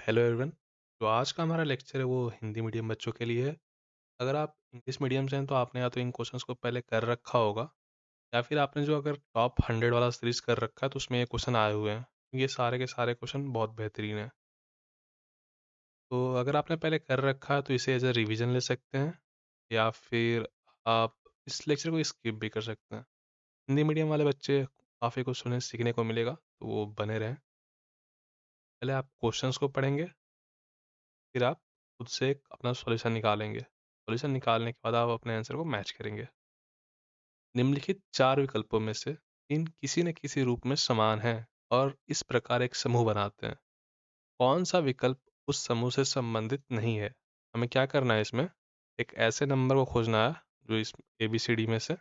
Hello everyone. तो आज का हमारा लेक्चर है वो हिंदी मीडियम बच्चों के लिए है। अगर आप इंग्लिश मीडियम से हैं तो आपने या तो इन क्वेश्चंस को पहले कर रखा होगा या फिर आपने जो अगर टॉप 100 वाला सीरीज कर रखा है तो उसमें ये क्वेश्चन आए हुए हैं। ये सारे के सारे क्वेश्चन बहुत बेहतरीन हैं। तो अगर आपने पहले कर रखा है तो इसे एज ए रिविजन ले सकते हैं या फिर आप इस लेक्चर को स्किप भी कर सकते हैं। हिंदी मीडियम वाले बच्चे काफ़ी कुछ सुनने सीखने को मिलेगा, तो वो बने रहें। पहले आप क्वेश्चंस को पढ़ेंगे, फिर आप खुद से एक अपना सॉल्यूशन निकालेंगे। सॉल्यूशन निकालने के बाद आप अपने आंसर को मैच करेंगे। निम्नलिखित 4 विकल्पों में से इन किसी न किसी रूप में समान हैं और इस प्रकार एक समूह बनाते हैं। कौन सा विकल्प उस समूह से संबंधित नहीं है? हमें क्या करना है इसमें? एक ऐसे नंबर को खोजना है जो इस ABCD में से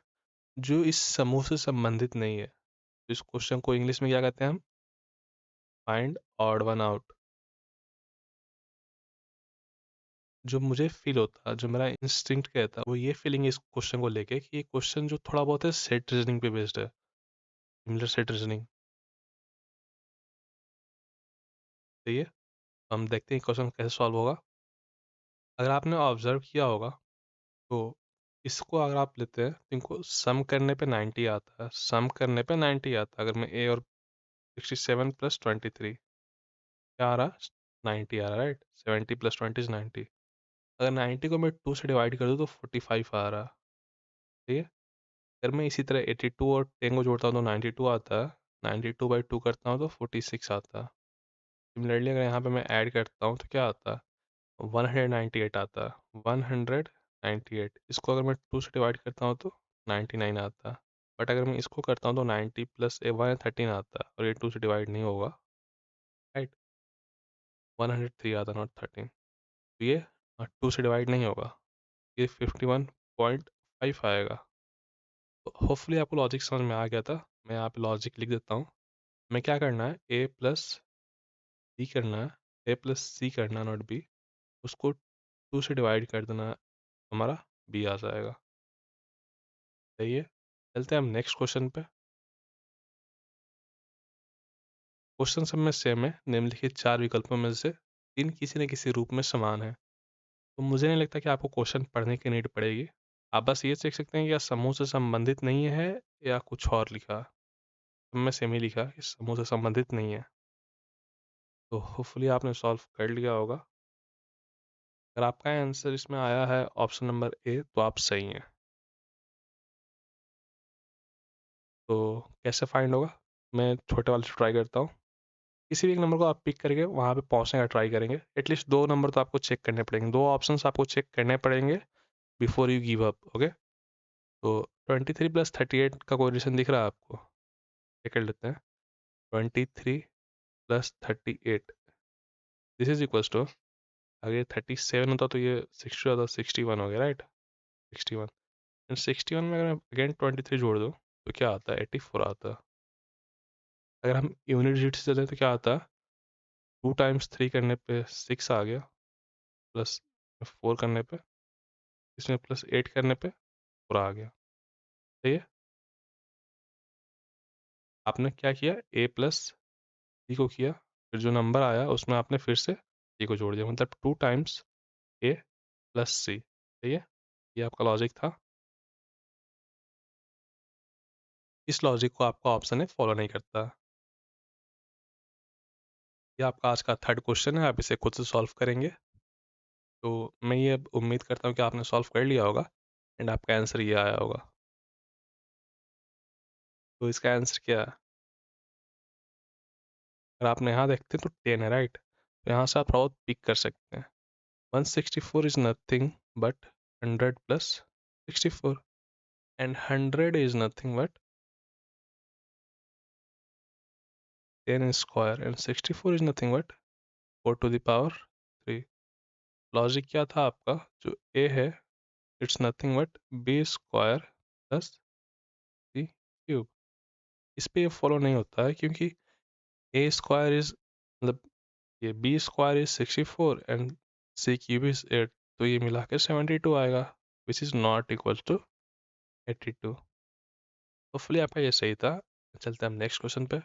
जो इस समूह से संबंधित नहीं है। तो इस क्वेश्चन को इंग्लिश में क्या कहते हैं हम? Find odd one out. जो मुझे फ़ील होता, जो मेरा इंस्टिंक्ट कहता, वो ये फ़ीलिंग है इस क्वेश्चन को लेके कि ये क्वेश्चन जो थोड़ा बहुत है सेट रीजनिंग पे बेस्ड है, सिमिलर सेट रीजनिंग। सही है? हम देखते हैं क्वेश्चन कैसे सॉल्व होगा। अगर आपने ऑब्जर्व किया होगा तो इसको अगर आप लेते हैं तो इनको सम करने पे 90 आता है, सम करने पे 90 आता है। अगर मैं ए और 67 प्लस 23 क्या आ रहा? 90 आ रहा, राइट? 70 plus 20 is 90। अगर 90 को मैं 2 से डिवाइड कर दूँ तो 45 आ रहा। ठीक है? अगर मैं इसी तरह 82 और 10 को जोड़ता हूँ तो 92 आता है, 92/2 करता हूँ तो 46 आता है। सिमिलरली अगर यहाँ पे मैं ऐड करता हूँ तो क्या आता है? 198 आता है, 198। इसको अगर मैं 2 से डिवाइड करता हूँ तो 99 आता है। बट अगर मैं इसको करता हूँ तो 90 प्लस 113 आता है और ये 2 से डिवाइड नहीं होगा, राइट? 103 आता, नॉट 13। तो ये 2 से डिवाइड नहीं होगा, ये 51.5 आएगा। तो होपफुली आपको लॉजिक समझ में आ गया था। मैं यहाँ पे लॉजिक लिख देता हूँ। हमें क्या करना है? ए प्लस सी करना है, ए प्लस सी करना है, नॉट बी। उसको 2 से डिवाइड कर देना है, हमारा बी आ जाएगा। सही है? चलते हैं हम नेक्स्ट क्वेश्चन पे। क्वेश्चन सब में सेम है। निम्नलिखित 4 विकल्पों में से तीन किसी न किसी रूप में समान है। तो मुझे नहीं लगता कि आपको क्वेश्चन पढ़ने की नीड पड़ेगी। आप बस ये देख सकते हैं कि या समूह से संबंधित नहीं है या कुछ और लिखा। सब में सेम ही लिखा कि समूह से संबंधित नहीं है। तो होपफुली आपने सॉल्व कर लिया होगा। अगर आपका आंसर इसमें आया है ऑप्शन नंबर ए तो आप सही हैं। तो कैसे फाइंड होगा? मैं छोटे वाले से ट्राई करता हूँ। किसी भी एक नंबर को आप पिक करके वहाँ पे पहुँचने का ट्राई करेंगे। एटलीस्ट 2 नंबर तो आपको चेक करने पड़ेंगे, 2 ऑप्शंस आपको चेक करने पड़ेंगे before you give up. Okay? तो 23 प्लस 38 का कोरिलेशन दिख रहा है आपको? चेक कर लेते हैं। 23 plus 38 this is equals to, अगर ये 37 होता तो ये 60 होता, 61 हो गया, राइट? 61 एंड 61 में अगर मैं अगेन 23 जोड़ दूँ तो क्या आता है? 84 आता है। अगर हम यूनिट डिजिट से चलें तो क्या आता है? 2 टाइम्स 3 करने पे 6 आ गया, प्लस 4 करने पे, इसमें प्लस 8 करने पे 4 आ गया। सही है? आपने क्या किया? ए प्लस सी को किया, फिर जो नंबर आया उसमें आपने फिर से सी को जोड़ दिया, मतलब 2 टाइम्स ए प्लस सी। सही है? ये आपका लॉजिक था। इस लॉजिक को आपका ऑप्शन है फॉलो नहीं करता। ये आपका आज का थर्ड क्वेश्चन है, आप इसे खुद से सॉल्व करेंगे। तो मैं ये उम्मीद करता हूँ कि आपने सॉल्व कर लिया होगा एंड आपका आंसर ये आया होगा। तो इसका आंसर क्या है? अगर आपने यहाँ देखते हैं तो 10 है, राइट? तो यहाँ से आप बहुत पिक कर सकते हैं। 164 is nothing but 100 plus 64 and 100 is nothing but 10 square and 64 is nothing but 4 to the power 3। Logic क्या था आपका? जो ए है it's nothing but B square plus C cube. इस पे ये फॉलो नहीं होता है क्योंकि ए स्क्वायर इज, मतलब ये B square is 64 and C cube is 8, तो ये मिला के 72 आएगा, which is not equal to 82। Hopefully आपका ये सही था। चलते हैं हम नेक्स्ट क्वेश्चन पे।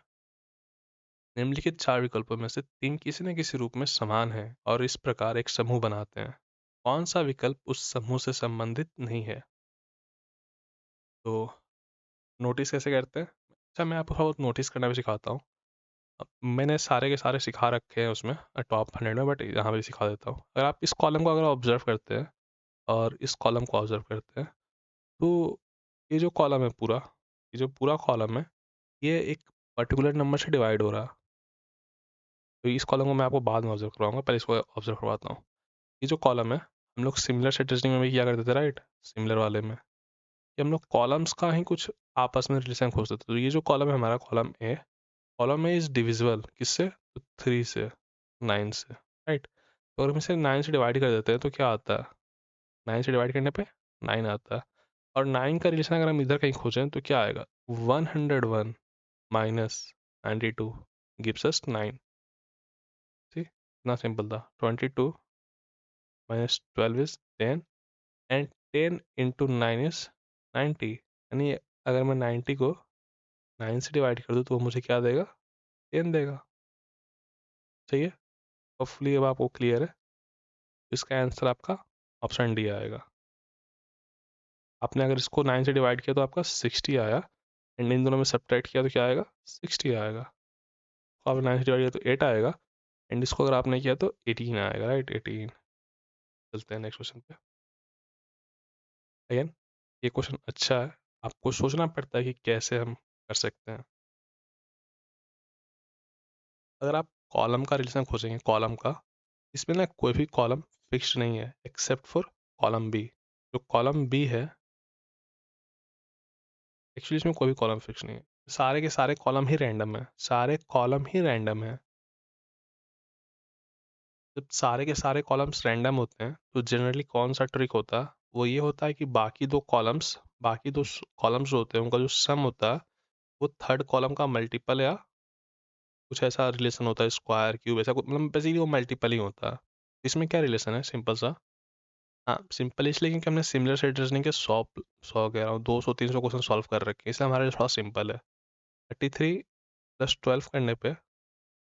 निम्नलिखित 4 विकल्पों में से 3 किसी न किसी रूप में समान हैं और इस प्रकार एक समूह बनाते हैं। कौन सा विकल्प उस समूह से संबंधित नहीं है? तो नोटिस कैसे करते हैं? अच्छा, मैं आपको थोड़ा बहुत नोटिस करना भी सिखाता हूँ। मैंने सारे के सारे सिखा रखे हैं उसमें टॉप 100 में, बट यहाँ पे सिखा देता हूँ। अगर आप इस कॉलम को अगर ऑब्जर्व करते हैं और इस कॉलम को ऑब्जर्व करते हैं, तो ये जो कॉलम है पूरा, ये जो पूरा कॉलम है, ये एक पर्टिकुलर नंबर से डिवाइड हो रहा है। तो इस कॉलम को मैं आपको बाद में ऑब्जर्व करवाऊंगा, पहले इसको ऑब्जर्व करवाता हूँ। ये जो कॉलम है, हम लोग सिमिलर सेट रीजनिंग में भी किया करते थे, राइट? सिमिलर वाले में कि हम लोग कॉलम्स का ही कुछ आपस में रिलेशन खोजते थे। तो ये जो कॉलम है हमारा, कॉलम ए इज डिविजिबल किससे? तो 3 से, 9 से, राइट? तो अगर हम इसे 9 से डिवाइड कर देते हैं तो क्या आता है? 9 से डिवाइड करने पे 9 आता है। और 9 का रिलेशन अगर हम इधर कहीं खोजें तो क्या आएगा? 101 माइनस 92 गिव्स अस 9। ठीक, इतना सिंपल था। 22 minus 12 is 10 and 10 into 9 is 90। यानी अगर मैं 90 को 9 से डिवाइड कर दूँ तो वो मुझे क्या देगा? 10 देगा। सही है? होपफुली अब आपको क्लियर है। इसका आंसर आपका ऑप्शन डी आएगा। आपने अगर इसको 9 से डिवाइड किया तो आपका 60 आया, एंड इन दोनों में सब्ट्रैक्ट किया तो क्या आएगा? 60 आएगा। तो आपने 9 से डिवाइड किया तो 8 आएगा, एंड इसको अगर आपने किया तो 18 आएगा, राइट? 18। चलते हैं नेक्स्ट क्वेश्चन पे। अगेन ये क्वेश्चन अच्छा है, आपको सोचना पड़ता है कि कैसे हम कर सकते हैं। अगर आप कॉलम का रिलेशन खोजेंगे, कॉलम का, इसमें ना कोई भी कॉलम फिक्स्ड नहीं है एक्सेप्ट फॉर कॉलम बी। जो कॉलम बी है, एक्चुअली इसमें कोई भी कॉलम फिक्स नहीं है। सारे के सारे कॉलम ही रैंडम है, सारे कॉलम ही रैंडम है। जब सारे के सारे कॉलम्स रैंडम होते हैं तो जनरली कौन सा ट्रिक होता है? वो ये होता है कि बाकी दो कॉलम्स जो होते हैं उनका जो सम होता है वो थर्ड कॉलम का मल्टीपल या कुछ ऐसा रिलेशन होता है, स्क्वायर क्यूब ऐसा कुछ, मतलब बेसिकली वो मल्टीपल ही होता है। इसमें क्या रिलेशन है? सिंपल सा। हाँ, सिंपल इसलिए क्योंकि हमने सिमिलर सेट रीजनिंग के 100 कह रहा हूँ, 200-300 क्वेश्चन सॉल्व कर रखे हैं, इसलिए हमारे लिए थोड़ा सिंपल है। 33 प्लस 12 करने पे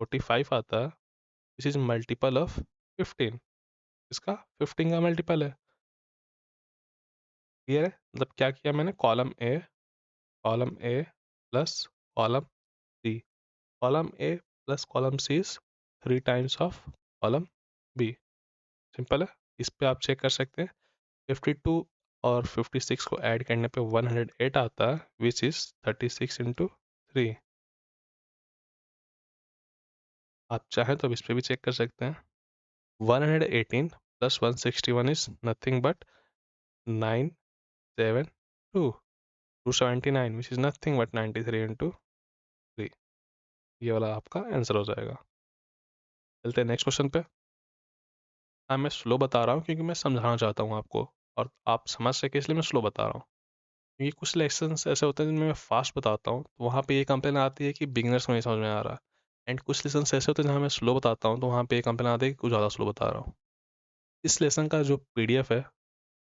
45 आता है, दिस इज मल्टीपल ऑफ 15। इसका 15 का मल्टीपल है। क्लियर है? मतलब क्या किया मैंने? Column A plus column C, column A plus column C is 3 times of column B. Simple है। इस पे आप चेक कर सकते हैं। 52 और 56 को ऐड करने पे 108 आता है, विच इज 36 इंटू 3। आप चाहें तो अब इस पे भी चेक कर सकते हैं। 118 plus 161 is nothing but 972 279, which is nothing but 93 into 3। ये वाला आपका आंसर हो जाएगा। चलते हैं नेक्स्ट क्वेश्चन पे। हाँ, मैं स्लो बता रहा हूँ क्योंकि मैं समझाना चाहता हूँ आपको, और आप समझ सके इसलिए मैं स्लो बता रहा हूँ। क्योंकि कुछ लेसन्स ऐसे होते हैं जिनमें मैं फास्ट बताता हूँ तो वहाँ पे ये कंप्लेन आती है कि बिगिनर्स को नहीं समझ में आ रहा। एंड कुछ लेसन्स ऐसे होते हैं जहाँ मैं स्लो बताता हूँ तो वहाँ पे ये कंप्लेन आती है कि कुछ ज़्यादा स्लो बता रहा हूँ। इस लेसन का जो पीडीएफ है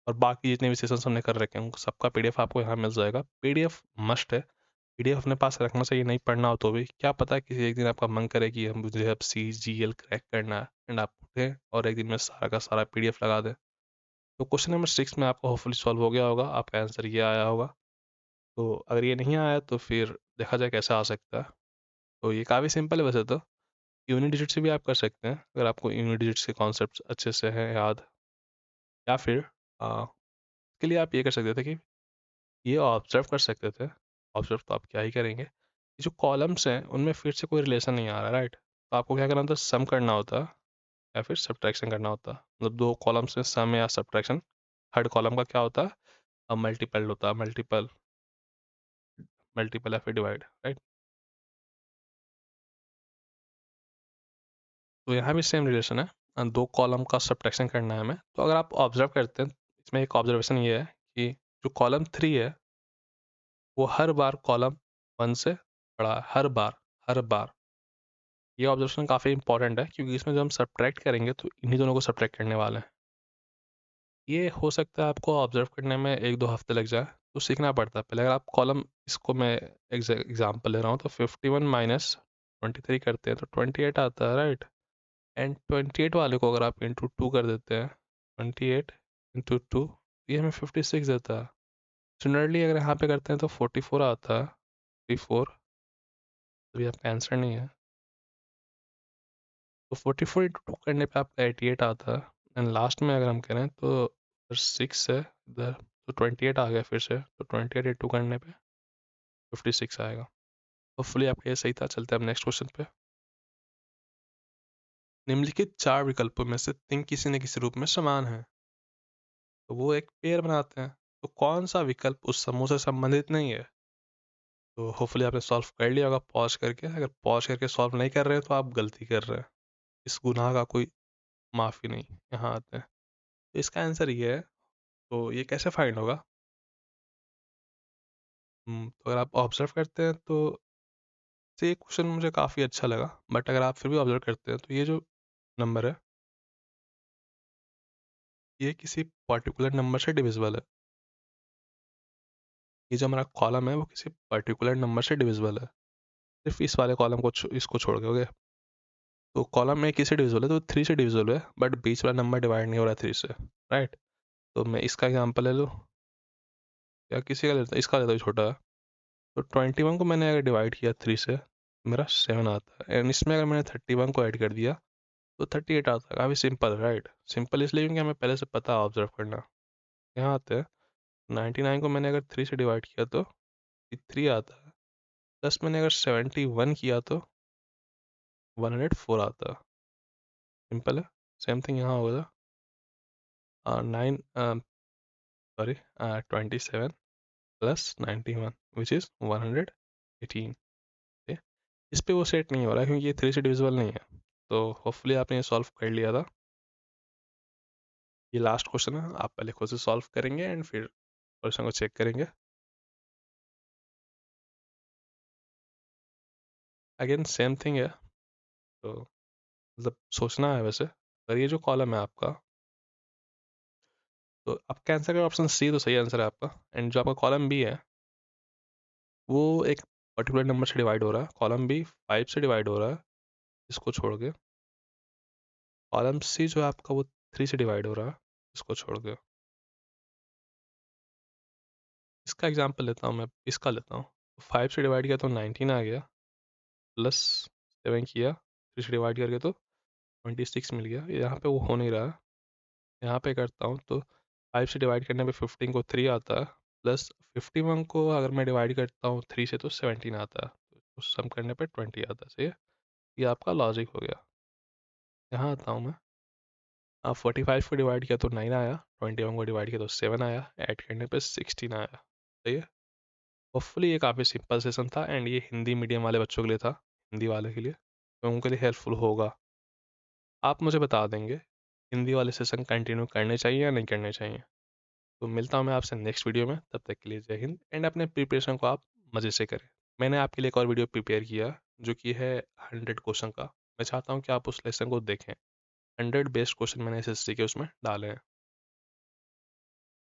और बाकी जितने भी सेशंस हमने कर रखे हैं उन सबका पीडीएफ आपको यहाँ मिल जाएगा। पीडीएफ मस्ट है, पीडीएफ अपने पास रखना चाहिए। नहीं पढ़ना हो तो भी क्या पता किसी एक दिन आपका मन करे कि हम मुझे अब CGL क्रैक करना है, एंड आप उठें और एक दिन में सारा का सारा पीडीएफ लगा दें। तो क्वेश्चन नंबर 6 में आपका होपफुली सॉल्व हो गया होगा, आपका आंसर ये आया होगा। तो अगर ये नहीं आया तो फिर देखा जाए कैसे आ सकता है। तो ये काफ़ी सिंपल है वैसे तो। यूनिट डिजिट से भी आप कर सकते हैं अगर आपको यूनिट डिजिट्स के कॉन्सेप्ट अच्छे से हैं याद। या फिर इसके लिए आप ये कर सकते थे कि ये ऑब्जर्व कर सकते थे। ऑब्जर्व तो आप क्या ही करेंगे, ये जो कॉलम्स हैं उनमें फिर से कोई रिलेशन नहीं आ रहा, राइट? तो आपको क्या करना होता है? सम करना होता है या फिर सब्ट्रैक्शन करना होता है। मतलब दो कॉलम्स में सम या सब्ट्रैक्शन, थर्ड कॉलम का क्या होता है? अब मल्टीपल होता है, मल्टीपल, मल्टीपल या फिर डिवाइड, राइट? तो यहाँ भी सेम रिलेशन है, दो कॉलम का सब्ट्रैक्शन करना है हमें। तो अगर आप ऑब्जर्व करते हैं, इसमें एक ऑब्जर्वेशन ये है कि जो कॉलम 3 है वो हर बार कॉलम 1 से बड़ा है, हर बार, हर बार। ये ऑब्जर्वेशन काफ़ी इंपॉर्टेंट है क्योंकि इसमें जब हम सब्ट्रैक्ट करेंगे तो इन्हीं दोनों को सब्ट्रैक्ट करने वाले हैं। ये हो सकता है आपको ऑब्जर्व करने में 1-2 हफ्ते लग जाए, तो सीखना पड़ता है पहले। अगर आप कॉलम, इसको मैं एग्जाम्पल ले रहा हूँ, तो 51 माइनस 23 करते हैं तो 28 आता है, राइट। एंड 28 वाले को अगर आप इंटू 2 कर देते हैं, 28 इंटू 2, ये हमें 56 देता है। सिमिलरली अगर यहाँ पे करते हैं तो 44 आता है, 44, अभी आपका आंसर नहीं है। तो 44 इंटू 2 करने पे आपका 88 आता है। एंड लास्ट में अगर हम करें तो 6 है इधर, तो 28 आ गया फिर से, तो 28 इंटू करने पे 56 आएगा। होपफुली आपका ये सही था। चलते हैं अब नेक्स्ट क्वेश्चन पे। निम्नलिखित चार विकल्पों में से तीन किसी न किसी रूप में समान हैं, तो वो एक पेयर बनाते हैं। तो कौन सा विकल्प उस समूह से संबंधित नहीं है? तो होपफुली आपने सॉल्व कर लिया होगा पॉज करके। अगर पॉज करके सॉल्व नहीं कर रहे हैं तो आप गलती कर रहे हैं, इस गुनाह का कोई माफ़ी नहीं। यहाँ आते हैं, तो इसका आंसर ये है। तो ये कैसे फाइंड होगा? तो अगर आप ऑब्जर्व करते हैं तो ये क्वेश्चन मुझे काफ़ी अच्छा लगा, बट अगर आप फिर भी ऑब्जर्व करते हैं तो ये जो नंबर है, ये किसी पर्टिकुलर नंबर से डिविजिबल है। ये जो हमारा कॉलम है वो किसी पर्टिकुलर नंबर से डिविजिबल है, सिर्फ इस वाले कॉलम को इसको छोड़ के, ओके। तो कॉलम में किसी डिविजिबल है तो 3 से डिविजिबल है, बट बीच वाला नंबर डिवाइड नहीं हो रहा है 3 से, राइट। तो मैं इसका एग्जांपल ले लूँ या किसी का लेता, इसका लेता हूँ छोटा है। तो 21 को मैंने अगर डिवाइड किया 3 से, मेरा 7 आता है। एंड इसमें अगर मैंने 31 को ऐड कर दिया तो 38 आता है। काफ़ी सिंपल, राइट। सिंपल इसलिए क्योंकि हमें पहले से पता ऑब्जर्व करना। यहाँ आते हैं, 99 को मैंने अगर 3 से डिवाइड किया तो 3 आता है, प्लस मैंने अगर 71 किया तो 104 आता है। सिंपल है। सेम थिंग यहाँ होगा, 9 सॉरी 27 प्लस 91 विच इज़ 118। ठीक है, इस पे वो सेट नहीं हो रहा है क्योंकि ये 3 से डिविजिबल नहीं है। तो होपफुली आपने ये सॉल्व कर लिया था। ये लास्ट क्वेश्चन है, आप पहले खुद से सॉल्व करेंगे एंड फिर क्वेश्चन को चेक करेंगे। अगेन सेम थिंग है, तो मतलब सोचना है वैसे। पर ये जो कॉलम है आपका, तो आपका आंसर का ऑप्शन सी तो सही आंसर है आपका। एंड जो आपका कॉलम बी है वो एक पर्टिकुलर नंबर से डिवाइड हो रहा है। कॉलम बी 5 से डिवाइड हो रहा है, इसको छोड़ के। कॉलम सी जो है आपका वो 3 से डिवाइड हो रहा है, इसको छोड़ के। इसका एग्जांपल लेता हूँ मैं, इसका लेता हूँ। 5 से डिवाइड किया तो 19 आ गया, प्लस 7 किया 3 से डिवाइड करके तो 26 मिल गया। यहाँ पे वो हो नहीं रहा है, यहाँ पे करता हूँ तो 5 से डिवाइड करने पे 15 को 3 आता है, प्लस 51 को अगर मैं डिवाइड करता हूँ 3 से तो 17 आता है, तो सम करने पे 20 आता है। सही है, ये आपका लॉजिक हो गया। यहाँ आता हूँ मैं, आप 45 को डिवाइड किया तो 9 आया, 21 को डिवाइड किया तो 7 आया, ऐड करने पे 16 आया। सही है। होपफुली ये काफ़ी सिंपल सेशन था एंड ये हिंदी मीडियम वाले बच्चों के लिए था, हिंदी वाले के लिए, तो उनके लिए हेल्पफुल होगा। आप मुझे बता देंगे हिंदी वाले सेशन कंटिन्यू करने चाहिए या नहीं करने चाहिए। तो मिलता हूँ मैं आपसे नेक्स्ट वीडियो में, तब तक के लिए जय हिंद। एंड अपने प्रिपरेशन को आप मज़े से करें। मैंने आपके लिए एक और वीडियो प्रिपेयर किया जो कि है 100 क्वेश्चन का। मैं चाहता हूँ कि आप उस लेसन को देखें। 100 बेस्ट क्वेश्चन मैंने एसएससी के उसमें डाले हैं।